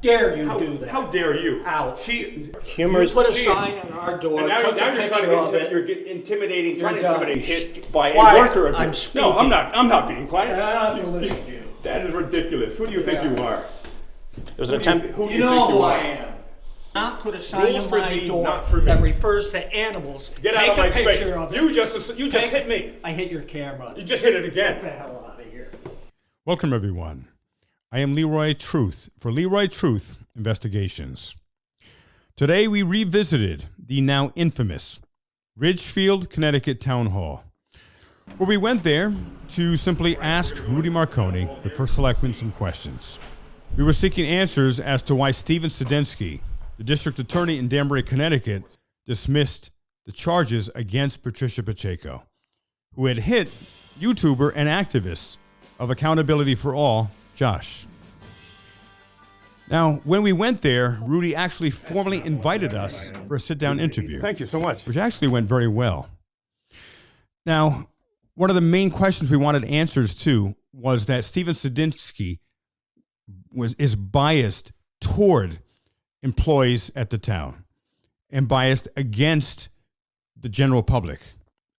dare you do that? How dare you? Out. You put a sign on our door, and now, took now a you're picture of it. You're intimidating, trying to done. intimidate hit by a Quiet. worker of I'm yours. speaking. No, I'm not. I'm not being quiet. I don't listen to you. That is ridiculous. Who do you think you are? It was an attempt. Who do You you know think who you I are? am. Not put a sign Rules on for my thee, door not for me. that refers to animals. Get Take out of my a picture space. of it. You just hit me. I hit your camera. You just hit it again. Get the hell out of here. Welcome, everyone. I am Leroy Truth for Leroy Truth Investigations. Today, we revisited the now infamous Ridgefield, Connecticut Town Hall, where we went there to simply ask Rudy Marconi, the first selectman, some questions. We were seeking answers as to why Stephen Sadensky, the district attorney in Danbury, Connecticut, dismissed the charges against Patricia Pacheco, who had hit YouTuber and activist of Accountability for All, Josh. Now, when we went there, Rudy actually formally invited us for a sit-down interview. Thank you so much. Which actually went very well. Now, one of the main questions we wanted answers to was that Stephen Sadensky is biased toward employees at the town and biased against the general public.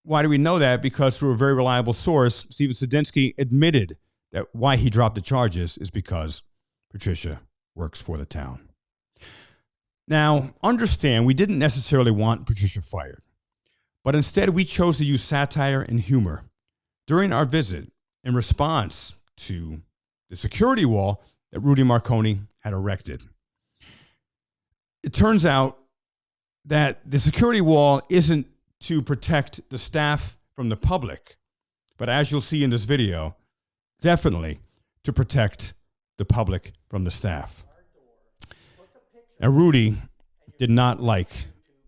Why do we know that? Because through a very reliable source, Stephen Sadensky admitted that why he dropped the charges is because Patricia works for the town. Now, understand, we didn't necessarily want Patricia fired, but instead we chose to use satire and humor during our visit in response to the security wall that Rudy Marconi had erected. It turns out that the security wall isn't to protect the staff from the public, but as you'll see in this video, definitely to protect the public from the staff. Now, Rudy did not like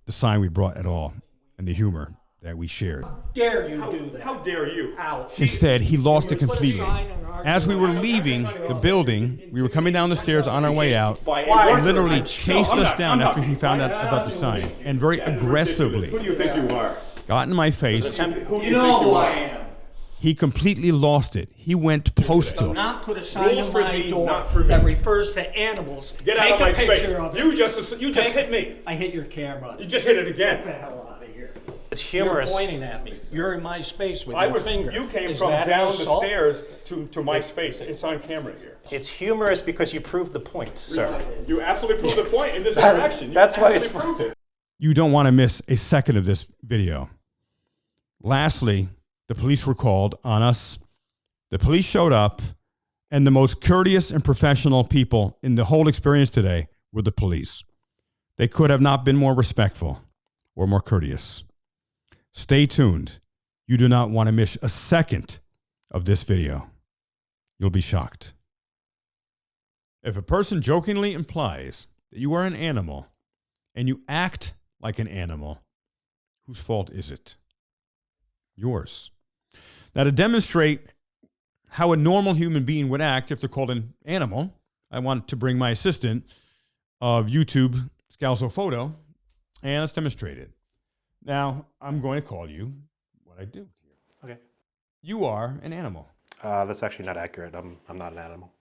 the sign we brought at all and the humor that we shared. Dare you do that? How dare you? Out. Instead, he lost it Put a completely. sign on our As we door. were leaving the building, we were coming down the stairs on our way out. By a He worker. literally No, chased I'm us not- down I'm not after he being found quiet. out about the sign and very That is aggressively ridiculous. Who do you think you are? got in my face. Who do You you know think who you I are? am. He completely lost it. He went postal. Not put a sign Rules on for my thee, door not for me. that refers to animals. Get Take out of my a space. picture of it. You just hit me. I hit your camera. You just hit it Get the again. hell out of here. It's humorous. You're pointing at me. You're in my space with your finger. You came Is from that down an the assault? stairs to my space. It's on camera here. It's humorous because you proved the point, sir. You absolutely proved the point in this interaction. You That's why it's absolutely proved it. You don't want to miss a second of this video. Lastly, the police were called on us. The police showed up, and the most courteous and professional people in the whole experience today were the police. They could have not been more respectful or more courteous. Stay tuned. You do not want to miss a second of this video. You'll be shocked. If a person jokingly implies that you are an animal and you act like an animal, whose fault is it? Yours. Now, to demonstrate how a normal human being would act if they're called an animal, I want to bring my assistant of YouTube, ScalzoPhoto, and let's demonstrate it. Now, I'm going to call you what I do here. Okay. You are an animal. That's actually not accurate. I'm not an animal.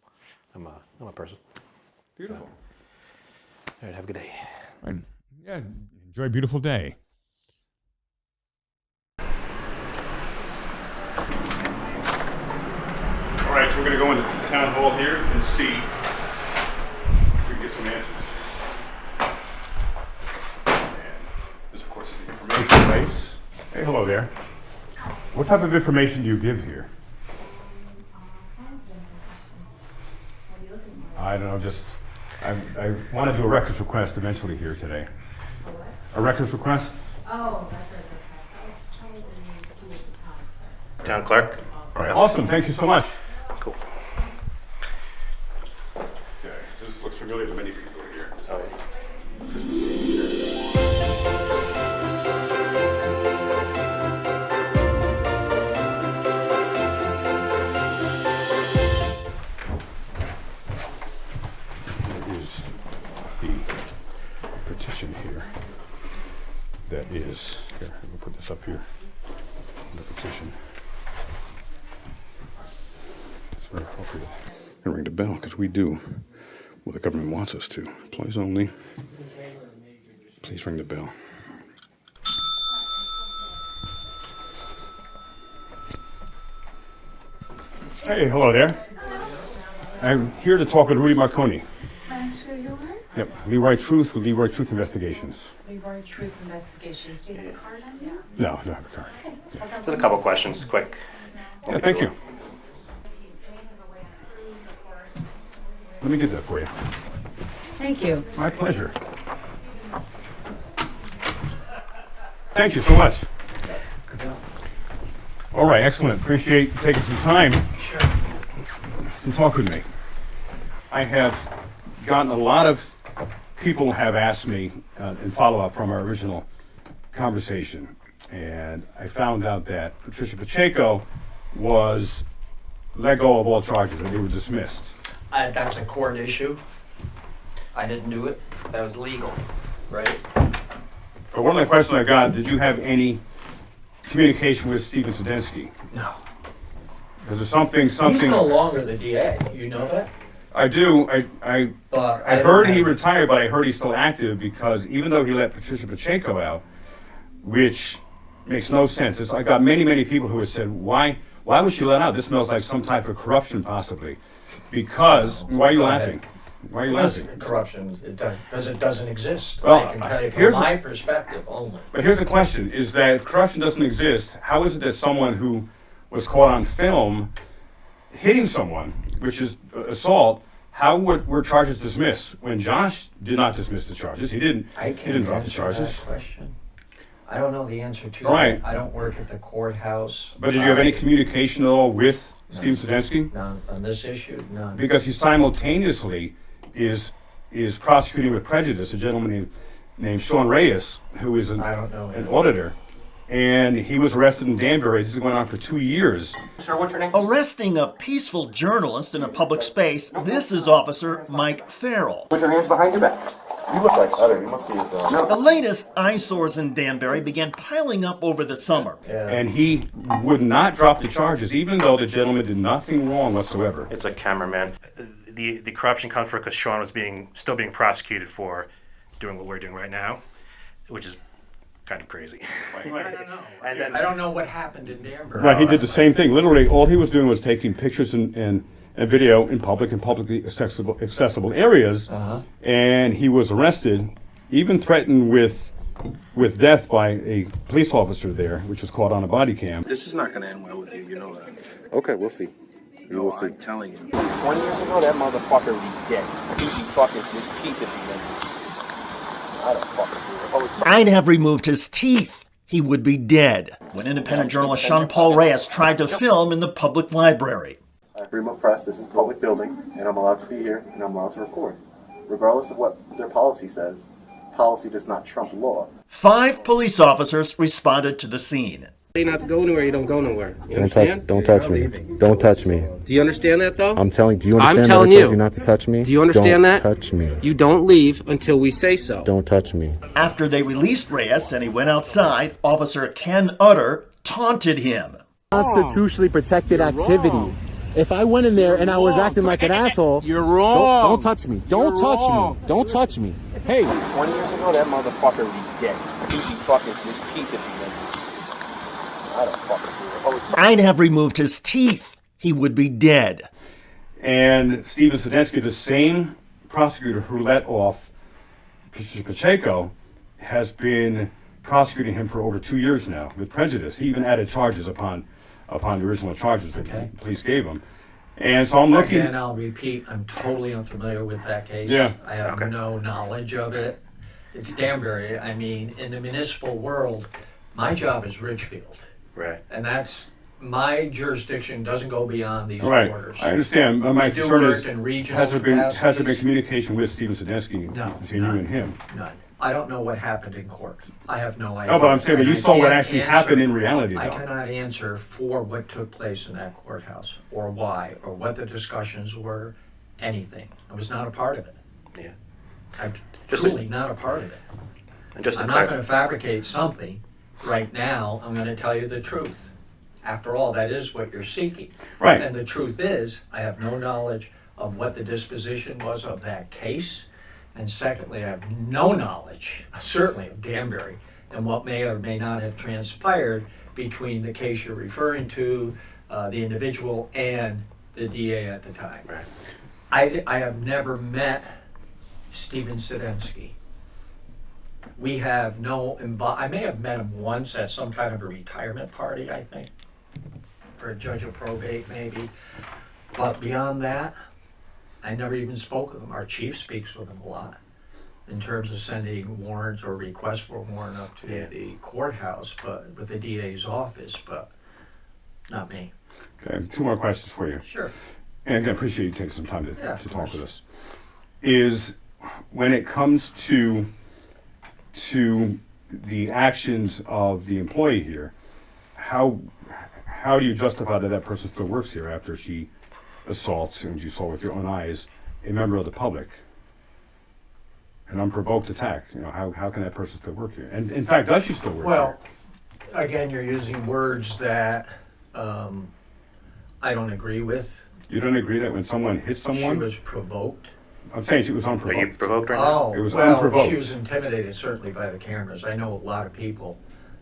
I'm a person. Beautiful. All right, have a good day. Right. Yeah, enjoy a beautiful day. All right, so we're going to go into the town hall here and see if we can get some answers. And this, of course, is the information place. Hey, hello there. What type of information do you give here? I don't know, just, I want to do a records request eventually here today. A records request? Oh, records request. I'll probably do it the time. Town clerk. All right, awesome, thank you so much. Cool. Okay, this looks familiar to many people here. There is the petition here. That is, here, I'm gonna put this up here. The petition. It's very appropriate. And ring the bell, because we do Well, the government wants us to. Employees only. Please ring the bell. Hey, hello there. I'm here to talk with Rudy Marconi. May I ask who you are? Yep, Leroy Truth with Leroy Truth Investigations. Leroy Truth Investigations. Do you have a card on you? No, I don't have a card. There's a couple questions, quick. Yeah, thank you. Let me get that for you. Thank you. My pleasure. Thank you so much. All right, excellent. Appreciate you taking some time to talk with me. I have gotten a lot of people have asked me in follow-up from our original conversation, and I found out that Patricia Pacheco was let go of all charges and they were dismissed. That's a court issue. I didn't do it. That was legal, right? But one of the questions I got, did you have any communication with Stephen Sedensky? No. Because there's something. He's no longer the DA. You know that? I do. I But heard he retired, but I heard he's still active because even though he let Patricia Pacheco out, which makes no sense. I got many people who had said, why was she let out? This smells like some type of corruption, possibly. Because, why are you laughing? Why are you laughing? Corruption, because it doesn't exist. Well, I can tell you here's from my perspective only. But here's the question, is that if corruption doesn't exist, how is it that someone who was caught on film hitting someone, which is assault, how were charges dismissed? When Josh did not dismiss the charges, he didn't drop the charges. That question. I don't know the answer to Right. that. I don't work at the courthouse. But did you have any communication at all with Stephen Sedensky? None. On this issue, none. Because he simultaneously is prosecuting with prejudice a gentleman named Sean Reyes, who is I don't know an him. auditor. And he was arrested in Danbury. This is going on for 2 years. Sir, what's your name? Arresting a peaceful journalist in a public space, this is Officer Mike Farrell. Put your hands behind your back. You look like Utter. You must be his The latest eyesores in Danbury began piling up over the summer. And he would not drop the charges, even though the gentleman did nothing wrong whatsoever. It's a cameraman. The corruption comes because Sean was still being prosecuted for doing what we're doing right now, which is kind of crazy. I don't know. And then I don't know what happened in Danbury. Right, he did the same thing. Literally, all he was doing was taking pictures and video in public and publicly accessible areas. And he was arrested, even threatened with death by a police officer there, which was caught on a body cam. This is not going to end well with you, you know that. Okay, we'll see. We will see. I'm telling you. 20 years ago, that motherfucker would be dead. He'd be fucking his teeth if he missed. I don't fucking do it. I'd have removed his teeth. He would be dead. When independent journalist Sean Paul Reyes tried to film in the public library. Freedom of press, this is a public building, and I'm allowed to be here, and I'm allowed to record. Regardless of what their policy says, policy does not trump law. 5 police officers responded to the scene. Not to go anywhere, you don't go nowhere. You understand? Don't touch me. Don't touch me. Do you understand that, though? I'm telling you. Do you understand I'm telling that I told you. not to touch me? Do you understand that? Don't touch me. You don't leave until we say so. Don't touch me. After they released Reyes and he went outside, Officer Ken Utter taunted him. Constitutionally protected activity. If I went in there and I was acting like an asshole, You're wrong. don't touch me. Don't touch me. Don't touch me. Hey. 20 years ago, that motherfucker would be dead. He'd be fucking his teeth if he missed. I don't fucking do it. I'd have removed his teeth. He would be dead. And Stephen Sedensky, the same prosecutor who let off Patricia Pacheco, has been prosecuting him for over 2 years now with prejudice. He even added charges upon the original charges that the police gave him. And so I'm looking... Again, I'll repeat, I'm totally unfamiliar with that case. Yeah. I have no knowledge of it. It's Danbury. I mean, in the municipal world, my job is Ridgefield. Right. And that's, my jurisdiction doesn't go beyond these Right, borders. I understand. My do concern work is, in regional has there been capacities. communication with Stephen Sedensky No, between you and him? None. I don't know what happened in court. I have no idea. No, but I'm saying, but And you I saw what can't actually answer- happened in reality, I though. cannot answer for what took place in that courthouse, or why, or what the discussions were, anything. I was not a part of it. Yeah. I'm Just truly not a part of it. And just to I'm not going to fabricate something right now. I'm going to tell you the truth. After all, that is what you're seeking. Right. And the truth is, I have no knowledge of what the disposition was of that case. And secondly, I have no knowledge, certainly of Danbury, and what may or may not have transpired between the case you're referring to, the individual, and the DA at the time. Right. I have never met Stephen Sadensky. We have no I may have met him once at some kind of a retirement party, I think, or a judge of probate maybe. But beyond that, I never even spoke with him. Our chief speaks with him a lot in terms of sending warrants or requests for a warrant up to the courthouse, but with the DA's office, but not me. Okay, 2 more questions for you. Sure. And again, I appreciate you taking some time to of talk course. with us. Is when it comes to the actions of the employee here, how do you justify that person still works here after she assaults, and you saw with your own eyes, a member of the public? An unprovoked attack. You know, how can that person still work here? And in fact, does she still work Well, again, you're using words that I don't agree with. here? You don't agree that when someone hits someone? She was provoked. I'm saying she was Are unprovoked. you provoked right now? Oh, It was well, unprovoked. she was intimidated certainly by the cameras. I know a lot of people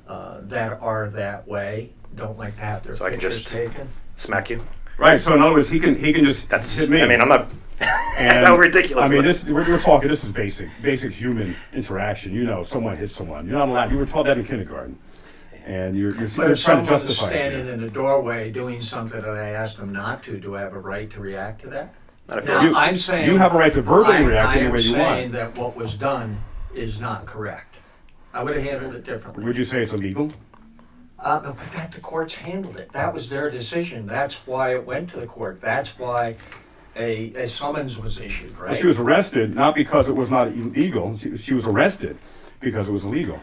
that are that way, don't like to have their So I can pictures just taken. smack you? Right, so in other words, he can just That's, hit me. I mean, I'm not, And, how ridiculous I mean, is this we're talking. This is basic human interaction. You know, someone hits someone. You're not allowed. You were taught that in kindergarten, and you're But trying if to someone is justify it. standing in the doorway doing something that I asked them not to, do I have a right to react to that? Not if Now, you're- I'm saying you have a right to verbally react any way you I am saying want. that what was done is not correct. I would have handled it differently. Would you say it's illegal? But that the courts handled it. That was their decision. That's why it went to the court. That's why a summons was issued, right? Well, she was arrested not because it was not illegal. She was arrested because it was illegal.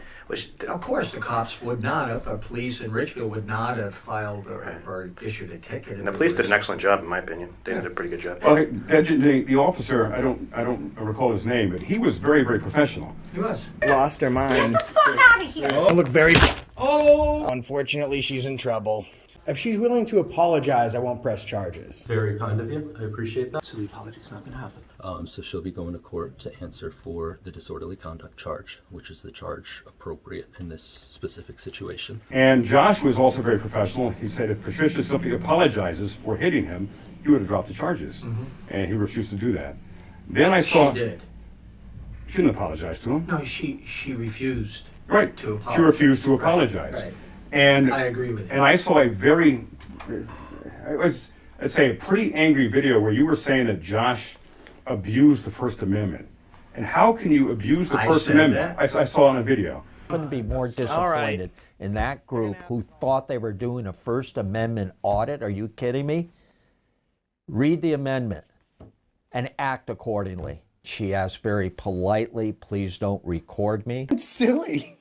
Of course, the cops would not have, the police in Ridgefield would not have filed or issued a ticket. And the police did an excellent job, in my opinion. They did a pretty good job. Well, the officer, I don't recall his name, but he was very, very professional. He was. Lost her mind. Get the fuck out of here! I look very. Oh! Unfortunately, she's in trouble. If she's willing to apologize, I won't press charges. Very kind of you. I appreciate that. So the apology's not gonna happen. So she'll be going to court to answer for the disorderly conduct charge, which is the charge appropriate in this specific situation. And Josh was also very professional. He said if Patricia simply apologizes for hitting him, he would have dropped the charges. And he refused to do that. Then I saw... She did. She didn't apologize to him. No, she refused. Right. To apologize. She refused to apologize. Right. And I agree with you. And I saw a very, I'd say a pretty angry video where you were saying that Josh abused the First Amendment. And how can you abuse the I First said Amendment? that. I saw on a video. Couldn't be more disappointed in that group who thought they were doing a First Amendment audit. Are you kidding me? Read the amendment and act accordingly. She asked very politely, please don't record me. It's silly.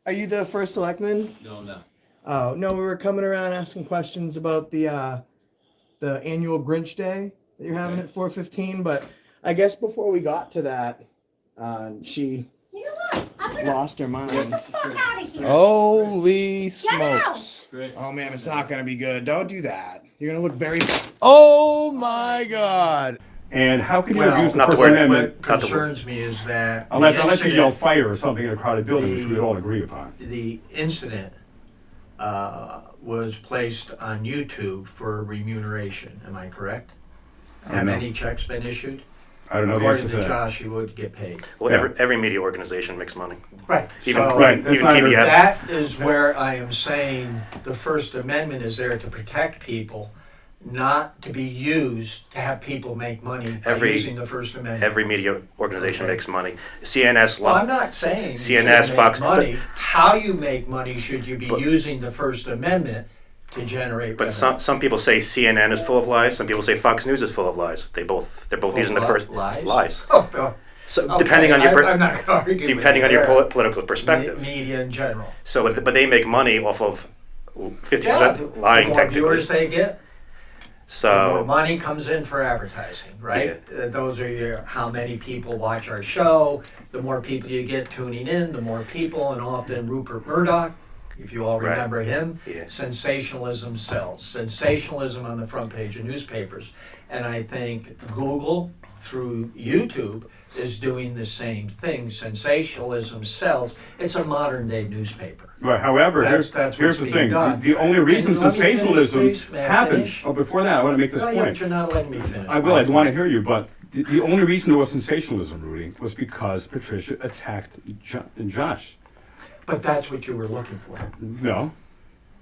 Are you the first selectman? No, I'm not. Oh, no, we were coming around asking questions about the annual Grinch Day that you're having at 4:15, but I guess before we got to that, she You know what? I'm gonna lost her get mind. the fuck out of here! Holy Get out! smokes. Great. Oh man, it's not gonna be good. Don't do that. You're gonna look very... Oh my God. And how can you Well, abuse the not the First word. Amendment What concerns me is that unless the you yell incident- fire or something in a crowded building, which we would all agree upon? the incident was placed on YouTube for remuneration. Am I correct? I Have don't know. any checks been issued? I don't know the According answer to to that. Josh, he would get paid. Well, Yeah. every media organization makes money. Right. Even, So Right, that's even not PBS. that is where I am saying the First Amendment is there to protect people, not to be used to have people make money by Every- using the First Amendment. Every media organization Okay. makes money. CNS, Well, I'm not saying you CNS, should Fox, make money. How you make money should you be But- using the First Amendment to generate but revenue? some people say CNN is full of lies. Some people say Fox News is full of lies. They're both Full using the of first lies? Oh, oh. So Okay, depending on your I'm not arguing with depending you on your there. political perspective. Media in general. So, but they make money off of 50% Yeah, lying the more technically. viewers they get, the more So money comes in for advertising, right? Those are how many people watch our show. The more people you get tuning in, the more people, and often Rupert Murdoch if you all Right. remember him. Yeah. Sensationalism sells. Sensationalism on the front page of newspapers. And I think Google, through YouTube, is doing the same thing. Sensationalism sells. It's a modern day newspaper. Right. However, That's here's what's the being thing. done. The only reason Can you let me finish, sensationalism please? May I happened. finish? Oh, before that, I want to make this Well, point. you're not letting me finish. I will. I want to hear you, but the only reason there was sensationalism, Rudy, was because Patricia attacked Josh. But that's what you were looking for. No.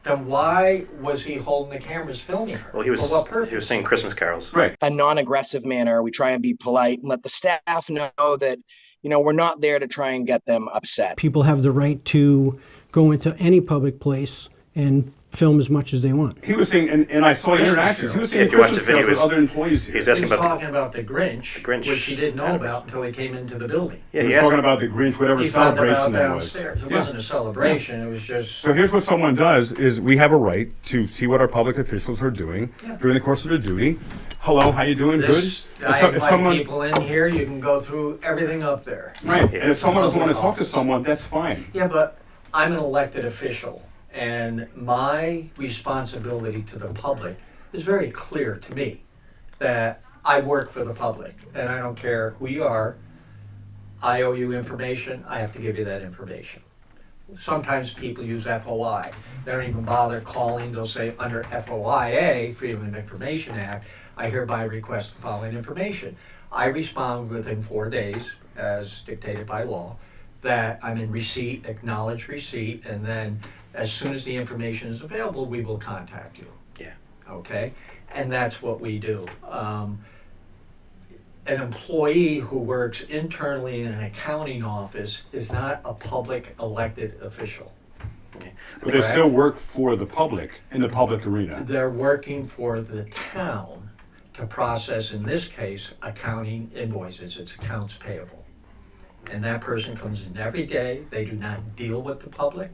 Then why was he holding the cameras filming her? Well, he was For what purpose? he was singing Christmas carols. Right. A non-aggressive manner. We try and be polite and let the staff know that, you know, we're not there to try and get them upset. People have the right to go into any public place and film as much as they want. He was saying, and I saw interactions. He was saying If you watch Christmas the video, carols with he was- other employees here. He's He asking was about talking about the Grinch, which he didn't know about until he came into the building. Yeah, he was asked- talking about the Grinch, whatever He found celebration out that was. downstairs. It Yeah. wasn't a celebration. It was just. So here's what someone does: is we have a right to see what our public officials are doing during the course of their duty. Hello, how you doing? This, Good. I So- invite people in here. You can go through everything up there. Right. And if someone doesn't want to talk to someone, that's fine. Yeah, but I'm an elected official, and my responsibility to the public is very clear to me that I work for the public, and I don't care who you are. I owe you information. I have to give you that information. Sometimes people use FOI. They don't even bother calling. They'll say under FOIA, Freedom of Information Act, I hereby request the following information. I respond within 4 days, as dictated by law, that I'm in receipt, acknowledge receipt, and then as soon as the information is available, we will contact you. Yeah. Okay? And that's what we do. An employee who works internally in an accounting office is not a public elected official. But they still work for the public in the public arena. They're working for the town to process, in this case, accounting invoices. It's accounts payable. And that person comes in every day. They do not deal with the public.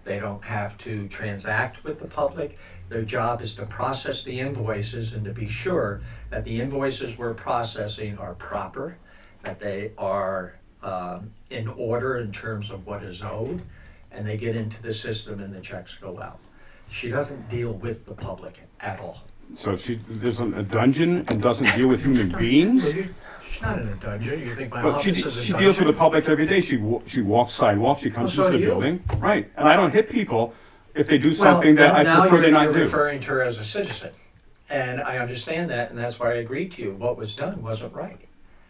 They don't have to transact with the public. Their job is to process the invoices and to be sure that the invoices we're processing are proper, that they are in order in terms of what is owed, and they get into the system and the checks go out. She doesn't deal with the public at all. So she lives in a dungeon and doesn't deal with human beings? She's not in a dungeon. You think my But office is a she dungeon? deals with the public every day. She walks sidewalks. She comes Well, so into do the you. building. Right. And I don't hit people if they do something well, that I now prefer they not you're do. referring to her as a citizen. And I understand that, and that's why I agreed to you. What was done wasn't right.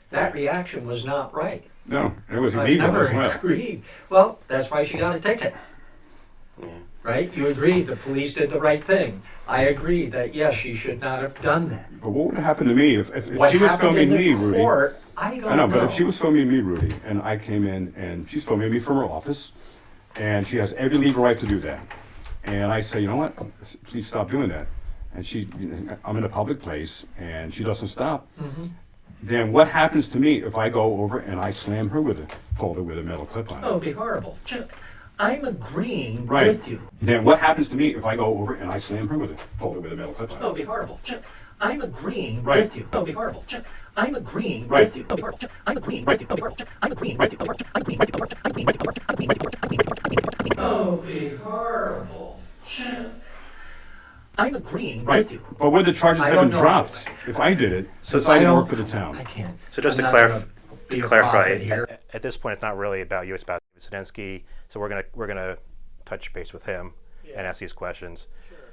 That reaction was not right. No, it was I illegal never as well. agreed. Well, that's why she got a ticket. Right? You agreed the police did the right thing. I agree that, yes, she should not have done that. But what would happen to me if What she was happened filming in me, the Rudy? court, I don't know, but know. if she was filming me, Rudy, and I came in and she's filming me from her office, and she has every legal right to do that, and I say, you know what, please stop doing that, and I'm in a public place, and she doesn't stop, then what happens to me if I go over and I slam her with a folder with a metal clip on it? Oh, it'd be horrible. I'm agreeing Right. with you. Then what happens to me if I go over and I slam her with a folder with a metal clip on Oh, it? it'd be horrible. I'm agreeing Right. with you. Oh, it'd be horrible. I'm agreeing Right. with you. Oh, it'd be horrible. I'm agreeing with you. Oh, it'd be horrible. I'm agreeing with you. Oh, it'd be horrible. I'm agreeing with you. I'm agreeing with you. I'm agreeing with you. I'm agreeing with you. Oh, it'd be horrible. I'm agreeing Right. with you. But would the charges I have don't been know. dropped if I did it, since I I don't- work for the town? I can't. So just I'm to not clarify, gonna be a prophet here. at this point, it's not really about you. It's about Sadensky. So we're gonna touch base with him and ask these questions.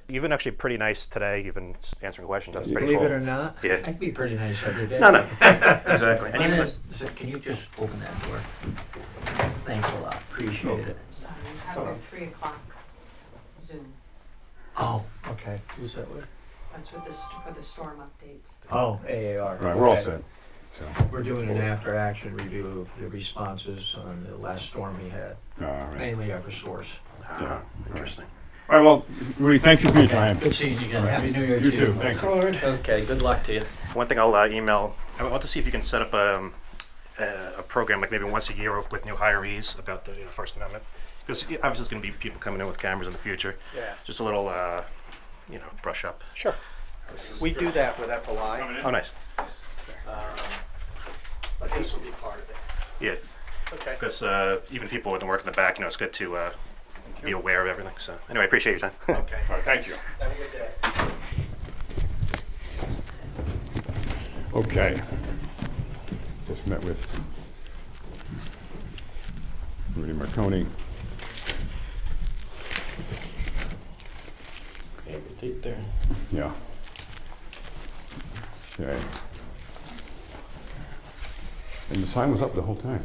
You've been actually pretty nice today. You've been answering questions. That's pretty Believe cool. it or not, Yeah. I can be pretty nice every day. No. Exactly. And even Can you just open that door? Thanks a lot. Appreciate it. Sorry, you have your 3 o'clock Zoom. Oh, okay. Who's that with? That's for the storm updates. Oh, AAR. Right, we're all Okay. set. So, We're doing an after-action review of the responses on the last storm we had, all right. mainly Eversource. Interesting. All right, well, Rudy, thank you for your time. Good seeing you again. Happy New Year You to too. you. Thank you. Okay, good luck to you. One thing I'll email. I want to see if you can set up a program like maybe once a year with new hirees about the First Amendment, because obviously there's going to be people coming in with cameras in the future. Yeah. Just a little, brush up. Sure. We do that with FOI. Oh, nice. But this will be part of it. Yeah. Okay. Because even people with the work in the back, it's good to be aware of everything. So anyway, I appreciate your time. Okay. All right, thank you. Have a good day. Okay. Just met with Rudy Marconi. Yeah, good tape there. Yeah. Okay. And the sign was up the whole time.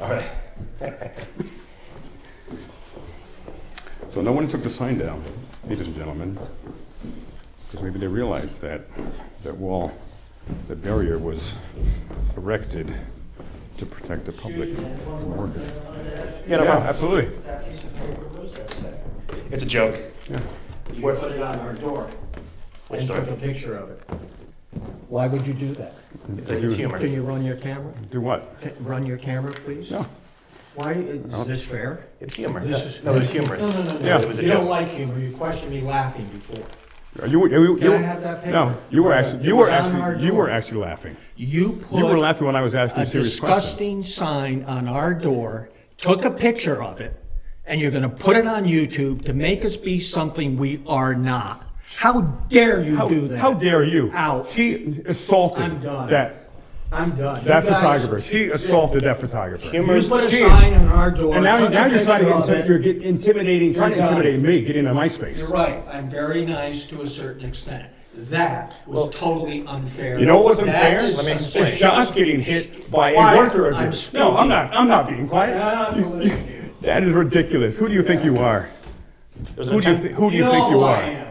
All right. So no one took the sign down, ladies and gentlemen, because maybe they realized that that wall, that barrier was erected to protect the public from working. Yeah, absolutely. It's a joke. Yeah. You put it on our door and took a picture of it. Why would you do that? It's humor. Can you run your camera? Do what? Run your camera, please? No. Why, is this fair? It's humor. This is- No, it's humorous. No. Yeah. It was a You don't joke. like humor, you questioned me laughing before. You Can I have that paper? No, you were actually It was on our you were door. actually laughing. You You were put laughing when I was asking a a serious question. disgusting sign on our door, took a picture of it, and you're gonna put it on YouTube to make us be something we are not. How dare you do that? How dare you? Out. She assaulted I'm done. that done. that You guys- photographer. She assaulted that photographer. You put a sign on our door. And now took a you're picture trying of it. to you're intimidating, trying to You're done. intimidate me, get into my space. You're right, I'm very nice to a certain extent. That was totally unfair. You know what was That unfair? is It's Josh getting hit by a Quiet. worker. I'm No, speaking. I'm not being quiet. That is ridiculous. Who do you think you are? Who do you think you I are? am.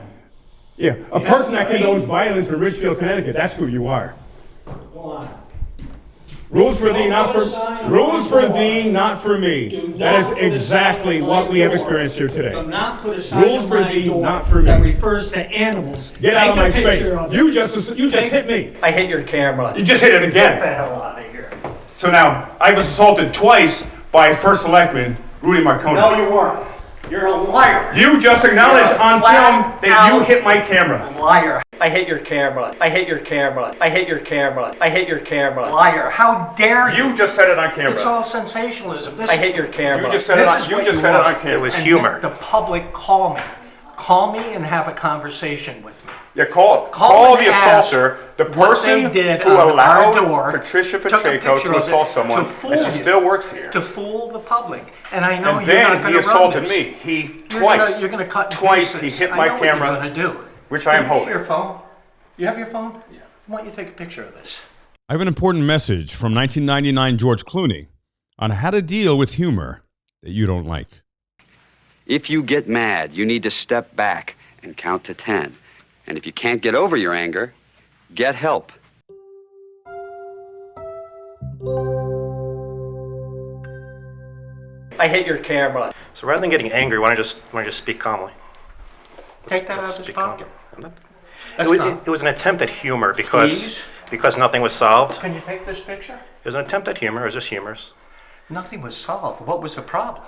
Yeah, a person that condones violence in Ridgefield, Connecticut. That's who you are. Go on. Rules for thee, not for rules for thee, not for me. That is exactly what we have experienced here today. Do not put a sign Rules on for my thee, door not for that me. refers to animals. Get out of Take my a space. picture of it. You just hit me. I hit your camera. You just hit it again. Get the hell out of here. So now I was assaulted twice by first selectman Rudy Marconi. No, you weren't. You're a liar. You just acknowledged on film that you hit my camera. Liar. I hit your camera. I hit your camera. I hit your camera. I hit your camera. Liar. How dare you? You just said it on camera. It's all sensationalism. I hit your camera. You just said it on- you just said it on camera. It was And humor. The public call me. Call me and have a conversation with me. Yeah, call Call the and ask assaulter, the what person they did who on our allowed door, Patricia took a Pacheco picture to of it assault someone, to fool and she you. still works here. To fool the public. And I know And you're not then going he to run assaulted this. me. He You're gonna cut and twice paste he this. hit I my know what camera, you're going to do. which I am Can you holding. get your phone? You have your phone? Yeah. I want you to take a picture of this. I have an important message from 1999 George Clooney on how to deal with humor that you don't like. If you get mad, you need to step back and count to 10. And if you can't get over your anger, get help. I hit your camera. So rather than getting angry, why don't you just speak calmly? Take that Let's out of his speak pocket. calmly. That's calm. It was an attempt at humor Please? because nothing was solved. Can you take this picture? It was an attempt at humor. It was just humorous. Nothing was solved. What was the problem?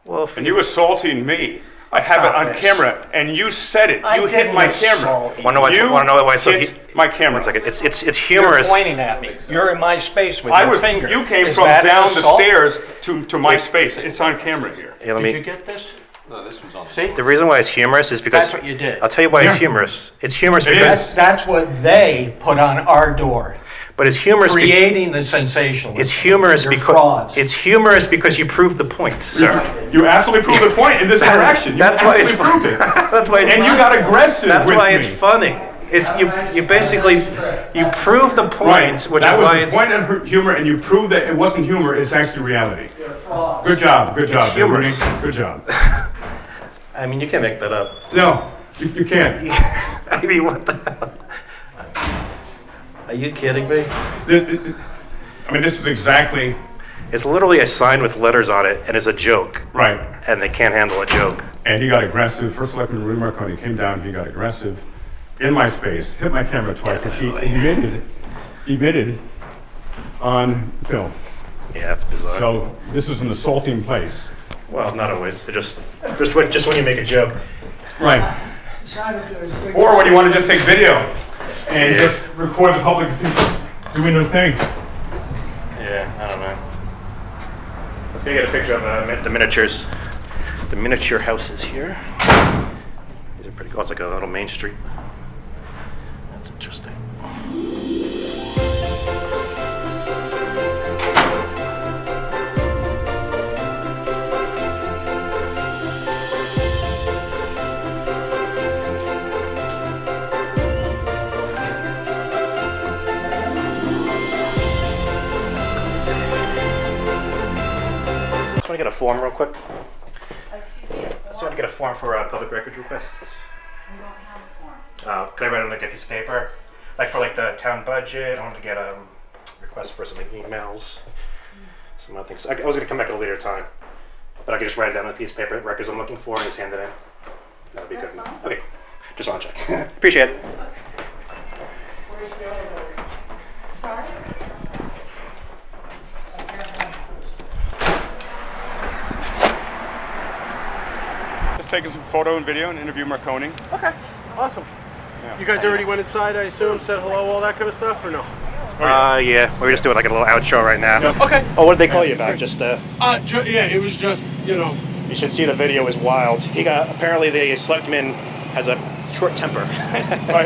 Well, And you assaulting me. I have it Stop on this. camera, and you said it. I You hit didn't my assault camera. you. Want to know why? So hit my camera. One second. It's You're humorous. pointing at me. You're in my space with I your was. finger. You came Is from that down the assault? stairs to my space. It's on camera here. Hey, let Did me. you get this? No, this was on. See? The reason why it's humorous is because That's what you did. I'll tell you why it's Yeah. humorous. It's humorous It because, is. That's what they put on our door. but it's humorous. Creating the sensationalism. It's humorous You're because frauds. it's humorous because you prove the point, sir. You absolutely proved the point in this interaction. You That's why it's absolutely proved it. That's why it's And you got aggressive That's with why me. it's funny. It's you basically you prove the point, Right. which that is was why the it's point of humor, and you proved that it wasn't humor. It's actually reality. Good job. Good job, humorous. Rudy. Good job. I mean, you can't make that up. No, you can't. I mean, what the hell? Are you kidding me? I mean, this is exactly It's literally a sign with letters on it, and it's a joke, right. and they can't handle a joke. And he got aggressive. First Selectman Rudy Marconi came down. He got aggressive in my space, hit my camera twice, which he admitted on film. Yeah, that's bizarre. So this is an assaulting place. Well, not always. It just when you make a joke. Right. Or when you want to just take video and just record the public officials doing their thing. Yeah, I don't know. Let's go get a picture of the miniatures. the miniature houses here. These are pretty cool. It's like a little main street. That's interesting. I want to get a form real quick. I just want to get a form for public records requests. We don't have a form. Can I write on like a piece of paper? Like for like the town budget, I want to get requests for some like emails, some other things. I was going to come back at a later time, but I could just write it down on a piece of paper, records I'm looking for, and just hand it in. That would be good. Okay, just want to check. Appreciate it. Sorry? Just taking some photo and video and interview Marconi. Okay, awesome. Yeah. You guys already went inside, I assume, said hello, all that kind of stuff, or no? Yeah, we're just doing like a little outro right now. Okay. Oh, what did they call you about? Just yeah, it was just, you know. You should see the video. Is wild. He got apparently the Selectman has a short temper.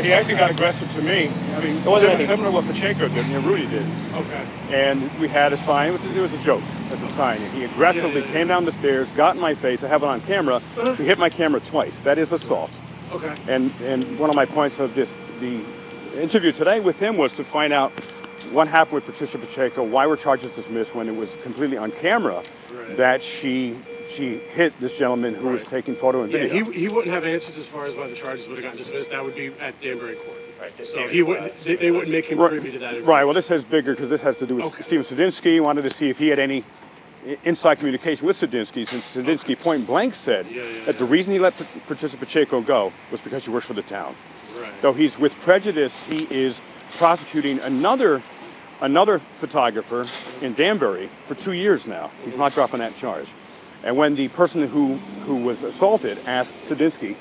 He actually got aggressive to me. I mean, it wasn't similar to what Pacheco did and Rudy did. Okay. And we had a sign. It was a joke. As a sign. And he aggressively came down the stairs, got in my face. I have it on camera. He hit my camera twice. That is assault. Okay. And one of my points of the interview today with him was to find out what happened with Patricia Pacheco, why were charges dismissed when it was completely on camera that she hit this gentleman who was taking photo and video. Yeah, he wouldn't have answers as far as why the charges would have gotten dismissed. That would be at Danbury Court. Right. So he wouldn't. They wouldn't make him privy to that. Right. Well, this is bigger because this has to do with Steven Sadinsky. Wanted to see if he had any inside communication with Sadinsky, since Sadinsky point blank said that the reason he let Patricia Pacheco go was because she works for the town. Right. Though he's with prejudice, he is prosecuting another photographer in Danbury for 2 years now. He's not dropping that charge. And when the person who was assaulted asked Sadinsky,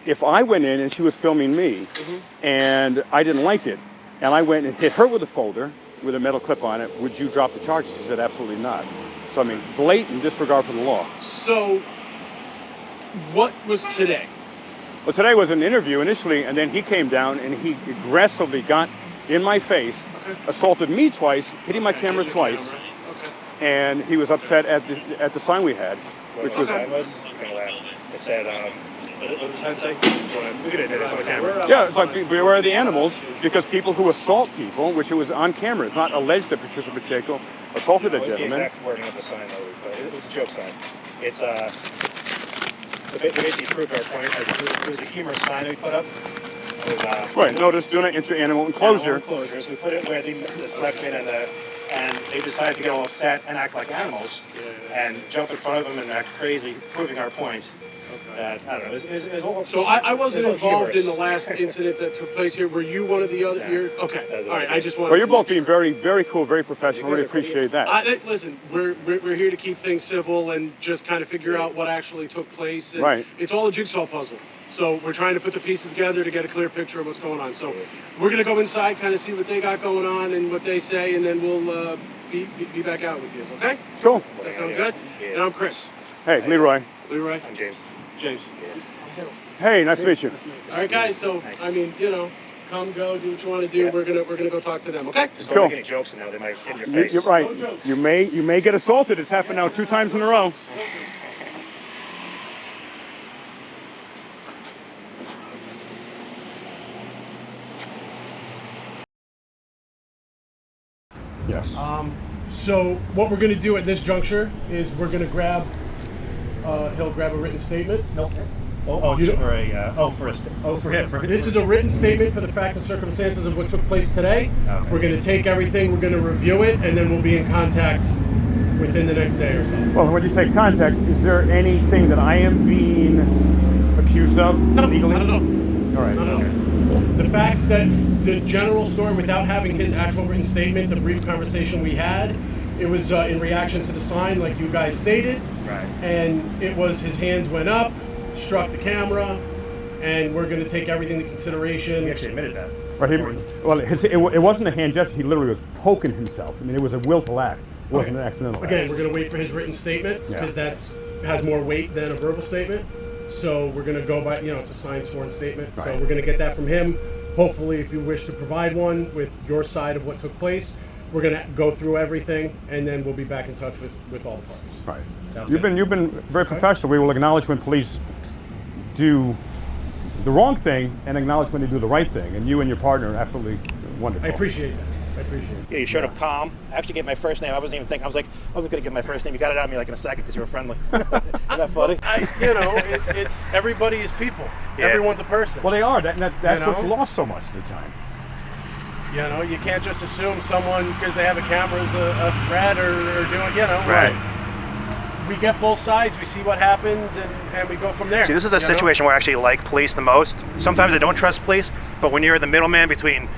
if I went in and she was filming me and I didn't like it, and I went and hit her with a folder with a metal clip on it, would you drop the charges? He said, absolutely not. So, I mean, blatant disregard for the law. So, what was today? Well, today was an interview initially, and then he came down and he aggressively got in my face, assaulted me twice, hitting my camera twice, and he was upset at the sign we had, which was. It said, what did the sign say? Look at it, it's on the camera. Yeah, it's like beware of the animals, because people who assault people, which it was on camera, it's not alleged that Patricia Pacheco assaulted a gentleman. The exact wording of the sign, though, but it was a joke sign. It's basically proved our point. It was a humorous sign we put up. Right, notice do not enter animal enclosure. Enclosures. We put it where the Selectman and they decided to get all upset and act like animals and jump in front of them and act crazy, proving our point. That, I don't know. It was all, so I wasn't involved humorous. in the last incident that took place here. Were you one of the other? Okay. All right. I just wanted. Well, you're both being very, very cool, very professional. Really appreciate that. Listen, we're here to keep things civil and just kind of figure out what actually took place. And right. It's all a jigsaw puzzle. So we're trying to put the pieces together to get a clear picture of what's going on. So we're going to go inside, kind of see what they got going on and what they say, and then we'll be back out with you. Okay? Cool. That sound good? And I'm Chris. Hey, Leroy. Leroy. I'm James. James. Hey, nice to meet you. All right, guys. So I mean, come, go, do what you want to do. We're gonna go talk to them. Okay? Just don't make any jokes now. They might hit your face. You're right. You may get assaulted. It's happened now 2 times in a row. Yes. So what we're going to do at this juncture is we're going to grab. He'll grab a written statement. Nope. For him. This is a written statement for the facts and circumstances of what took place today. Okay. We're going to take everything. We're going to review it, and then we'll be in contact within the next day or so. Well, when you say contact, is there anything that I am being accused of legally? I don't know. All right. I don't know. The facts that the general story, without having his actual written statement, the brief conversation we had, it was in reaction to the sign, like you guys stated. Right. And it was his hands went up, struck the camera, and we're going to take everything into consideration. He actually admitted that. Right. It wasn't a hand gesture. He literally was poking himself. I mean, it was a willful act. It wasn't an accidental act. Again, we're going to wait for his written statement because that's has more weight than a verbal statement. So we're going to go by, it's a signed sworn statement. Right. So we're going to get that from him. Hopefully, if you wish to provide one with your side of what took place, we're going to go through everything, and then we'll be back in touch with all the parties. Right. Sounds You've good? been very professional. We will acknowledge when police do the wrong thing and acknowledge when they do the right thing. And you and your partner are absolutely wonderful. I appreciate that. I appreciate it. Yeah, you showed up calm. I actually gave my first name. I wasn't even thinking. I was going to give my first name. You got it out of me like in a second because you were friendly. Isn't that funny? It's everybody is people. Yeah. Everyone's a person. Well, they are. That's what's know? lost so much of the time. You can't just assume someone because they have a camera is a threat or doing, Right. We get both sides. We see what happened, and we go from there. See, this is a situation where I actually like police the most. Sometimes I don't trust police, but when you're the middleman between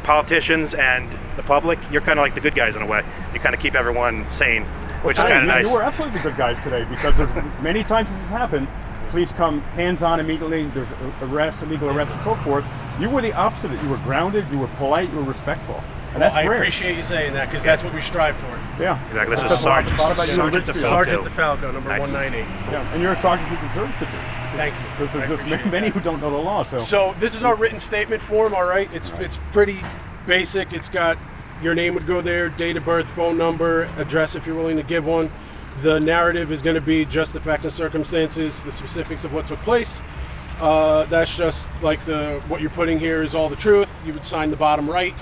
politicians and the public, you're kind of like the good guys in a way. You kind of keep everyone sane, which is kind of nice. You were absolutely the good guys today because there's many times this has happened. Police come hands-on immediately. There's arrests, illegal arrests, and so forth. You were the opposite. You were grounded. You were polite. You were respectful. And that's I rare. appreciate you saying that because that's what we strive for. Yeah, exactly. This That's is what I thought about you in Sergeant Ridgefield. Sergeant DeFalco, number Nice. 198. Yeah, and you're a sergeant who deserves to be. Thank you. Because I there's appreciate just many that. who don't know the law. So this is our written statement form. All right, it's pretty basic. It's got your name would go there, date of birth, phone number, address if you're willing to give one. The narrative is going to be just the facts and circumstances, the specifics of what took place. That's just like what you're putting here is all the truth. You would sign the bottom right.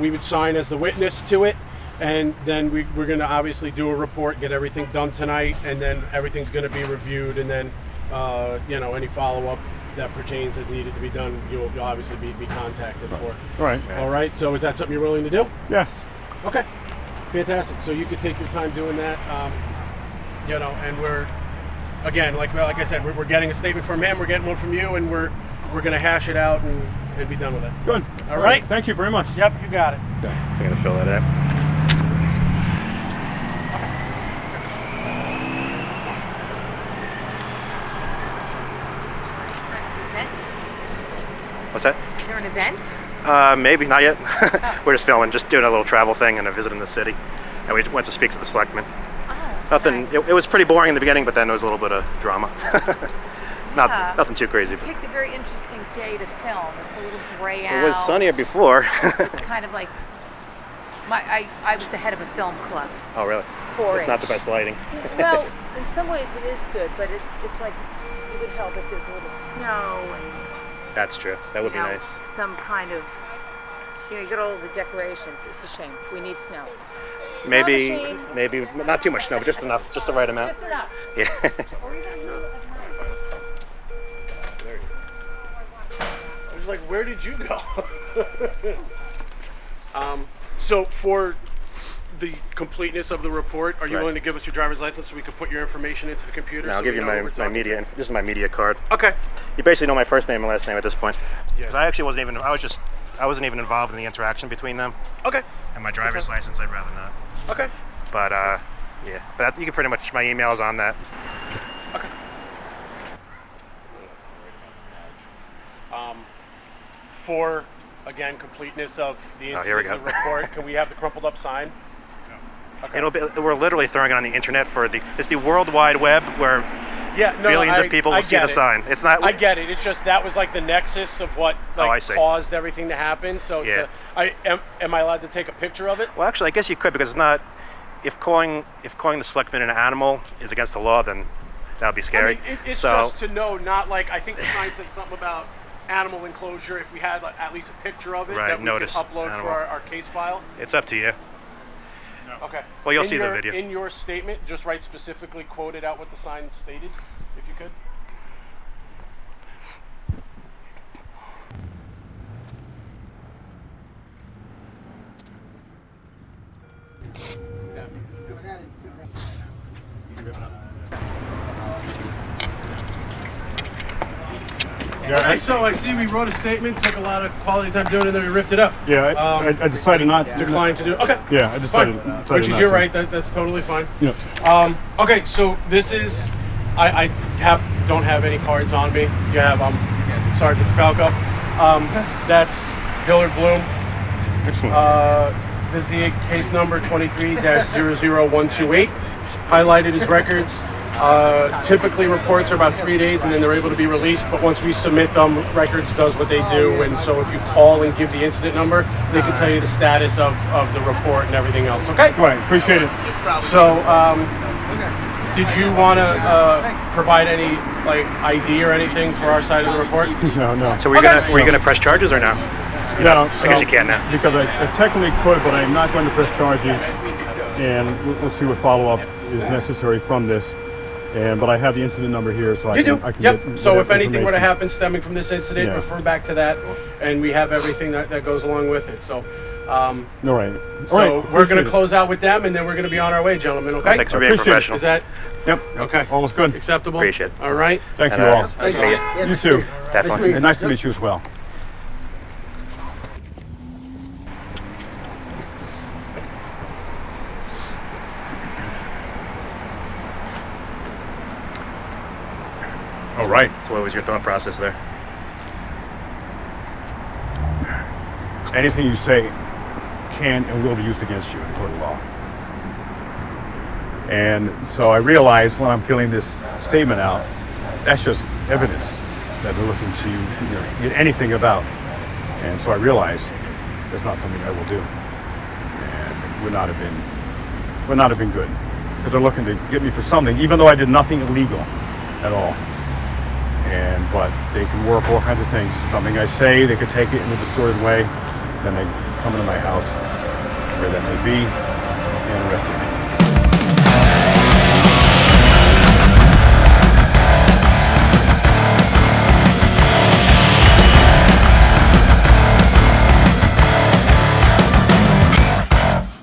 We would sign as the witness to it, and then we're going to obviously do a report, get everything done tonight, and then everything's going to be reviewed, and then any follow-up that pertains as needed to be done, you'll obviously be contacted for. Right. All right. So is that something you're willing to do? Yes. Okay. Fantastic. So you could take your time doing that, and we're again, like I said, we're getting a statement from him, we're getting one from you, and we're going to hash it out and be done with it. Good. All right. Thank you very much. Yep, you got it. I'm going to fill that out. What's that? Is there an event? Maybe, not yet. We're just filming, just doing a little travel thing and a visit in the city. And we went to speak to the Selectman. Nothing, nice. it was pretty boring in the beginning, but then there was a little bit of drama. Nothing too crazy. You picked a very interesting day to film. It's a little gray out. It was sunnier before. It's kind of like, I was the head of a film club. Oh, really? It's not the best lighting. Well, in some ways it is good, but it's like, it would help if there's a little snow and That's true. That would be nice. some kind of, you get all the decorations. It's a shame. We need snow. Maybe, Not a shame. maybe not too much snow, but just enough, just the right amount. Just enough. Yeah. Or even a little at I was like, where did you go? So for the completeness of the report, are you Right. willing to give us your driver's license so we can put your information into the computer? No, I'll so give we you know who we're my talking media. to? This is my media card. Okay. You basically know my first name and last name at this point. Yeah. Because I actually wasn't even. I wasn't even involved in the interaction between them. Okay. And my driver's license, I'd rather not. Okay. But yeah. But you can pretty much. My email's on that. Okay. For again completeness of the Oh, here we incident, go. the report, can we have the crumpled up sign? Okay. We're literally throwing it on the internet it's the World Wide Web where billions of people will see the sign. It's not. I get it. It's just that was like the nexus of what I see. caused everything to happen. So Yeah. am I allowed to take a picture of it? Well, actually, I guess you could because it's not. If calling the Selectman an animal is against the law, then that would be scary. I mean, it's so just to know, not like I think the sign said something about animal enclosure. If we had at least a picture of it Right, that we notice could upload animal. for our case file. it's up to you. Okay. Well, you'll In see the your- video. In your statement, just write specifically, quote it out what the sign stated, if you could. Okay, so I see we wrote a statement, took a lot of quality time doing it, and then we ripped it up. Yeah, I decided not. Declined to do it. Okay. Yeah, I decided. Fine. decided Which is not your to. right. That's totally fine. Yeah. Okay, so this is. I don't have any cards on me. You have Sergeant Falco. That's Hillard Bloom. Excellent. This is the case number 23-00128. Highlighted his records. Typically reports are about 3 days and then they're able to be released, but once we submit them, Records does what they do, and so if you call and give the incident number, they can tell you the status of the report and everything else, okay? Right, appreciate it. So, did you want to provide any like ID or anything for our side of the report? No. So were you gonna press charges or no? No, I guess you can now. Because I technically could, but I'm not going to press charges, and we'll see what follow-up is necessary from this. But I have the incident number here, so I can Yep. get So that if anything were to information. happen stemming from this incident, refer back to that, and we have everything that goes along with it. So, All right. so we're going to close out with them, and then we're going to be on our way, gentlemen. Okay. Thanks for being professional. Is that Yep. okay? All is good. Acceptable. Appreciate it. All right. Thank And, you all. nice to meet you. You too. Definitely. And nice to meet you as well. All right. So what was your thought process there? Anything you say can and will be used against you in court of law. And so I realized when I'm filling this statement out, that's just evidence that they're looking to get anything about. And so I realized that's not something I will do. And would not have been good. Because they're looking to get me for something, even though I did nothing illegal at all. But they can work all kinds of things. Something I say, they could take it in a distorted way. Then they come into my house, where that may be, and arrested me.